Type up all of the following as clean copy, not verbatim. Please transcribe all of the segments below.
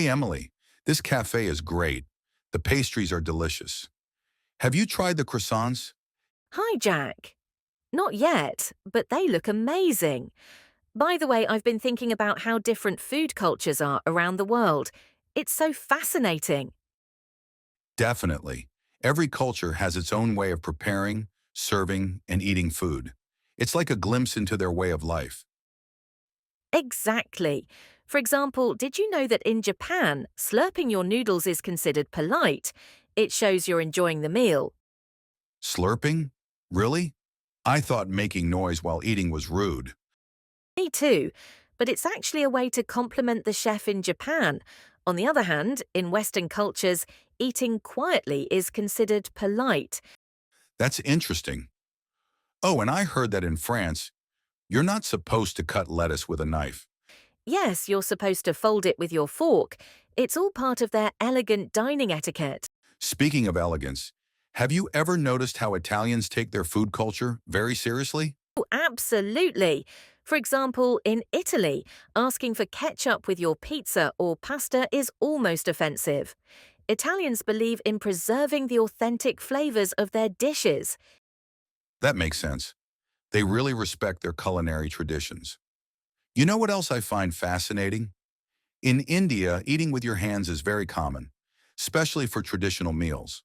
Hey Emily, this cafe is great. The pastries are delicious. Have you tried the croissants? Hi, Jack. Not yet, but they look amazing. By the way, I've been thinking about how different food cultures are around the world. It's so fascinating. Definitely. Every culture has its own way of preparing, serving, and eating food. It's like a glimpse into their way of life. Exactly. For example, did you know that in Japan, slurping your noodles is considered polite? It shows you're enjoying the meal. Slurping? Really? I thought making noise while eating was rude. Me too, but it's actually a way to compliment the chef in Japan. On the other hand, in Western cultures, eating quietly is considered polite. That's interesting. Oh, and I heard that in France, you're not supposed to cut lettuce with a knife. Yes, you're supposed to fold it with your fork. It's all part of their elegant dining etiquette. Speaking of elegance, have you ever noticed how Italians take their food culture very seriously? Oh, absolutely. For example, in Italy, asking for ketchup with your pizza or pasta is almost offensive. Italians believe in preserving the authentic flavors of their dishes. That makes sense. They really respect their culinary traditions. You know what else I find fascinating? In India, eating with your hands is very common, especially for traditional meals.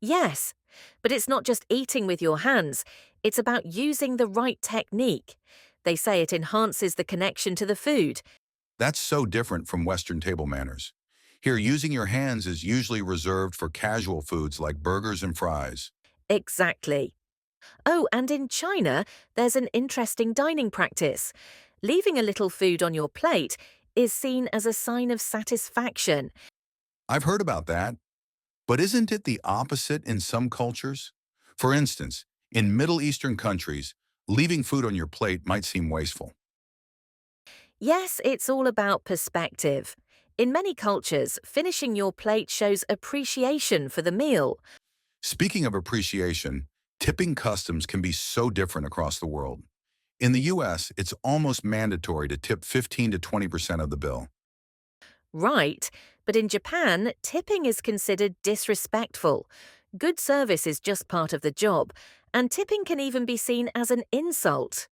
Yes, but it's not just eating with your hands, it's about using the right technique. They say it enhances the connection to the food. That's so different from Western table manners. Here, using your hands is usually reserved for casual foods like burgers and fries. Exactly. Oh, and in China, there's an interesting dining practice. Leaving a little food on your plate is seen as a sign of satisfaction. I've heard about that, but isn't it the opposite in some cultures? For instance, in Middle Eastern countries, leaving food on your plate might seem wasteful. Yes, it's all about perspective. In many cultures, finishing your plate shows appreciation for the meal. Speaking of appreciation, tipping customs can be so different across the world. In the US, it's almost mandatory to tip 15 to 20% of the bill. Right, but in Japan, tipping is considered disrespectful. Good service is just part of the job, and tipping can even be seen as an insult.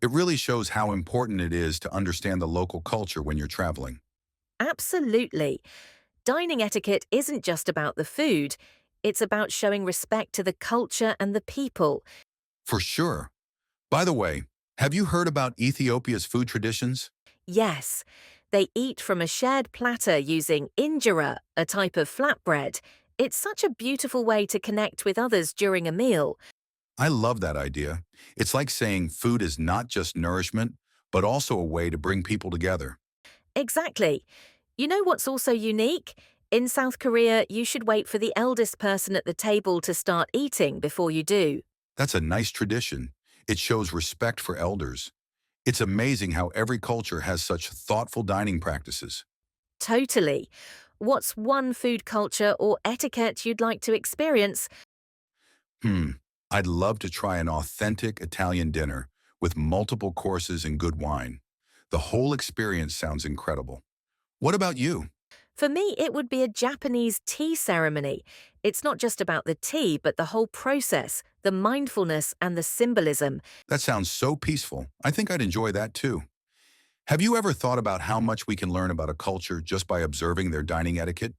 It really shows how important it is to understand the local culture when you're traveling. Absolutely. Dining etiquette isn't just about the food, it's about showing respect to the culture and the people. For sure. By the way, have you heard about Ethiopia's food traditions? Yes, they eat from a shared platter using injera, a type of flatbread. It's such a beautiful way to connect with others during a meal. I love that idea. It's like saying food is not just nourishment, but also a way to bring people together. Exactly. You know what's also unique? In South Korea, you should wait for the eldest person at the table to start eating before you do. That's a nice tradition. It shows respect for elders. It's amazing how every culture has such thoughtful dining practices. Totally. What's one food culture or etiquette you'd like to experience? Hmm, I'd love to try an authentic Italian dinner with multiple courses and good wine. The whole experience sounds incredible. What about you? For me, it would be a Japanese tea ceremony. It's not just about the tea, but the whole process, the mindfulness, and the symbolism. That sounds so peaceful. I think I'd enjoy that too. Have you ever thought about how much we can learn about a culture just by observing their dining etiquette?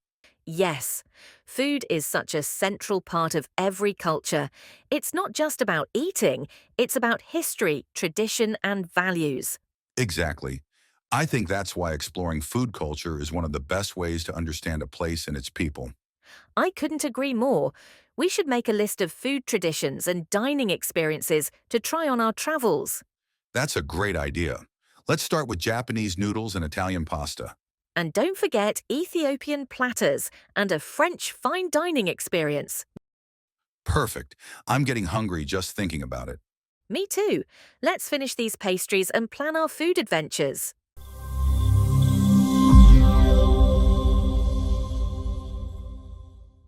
Yes, food is such a central part of every culture. It's not just about eating, it's about history, tradition, and values. Exactly. I think that's why exploring food culture is one of the best ways to understand a place and its people. I couldn't agree more. We should make a list of food traditions and dining experiences to try on our travels. That's a great idea. Let's start with Japanese noodles and Italian pasta. And don't forget Ethiopian platters and a French fine dining experience. Perfect. I'm getting hungry just thinking about it. Me too. Let's finish these pastries and plan our food adventures.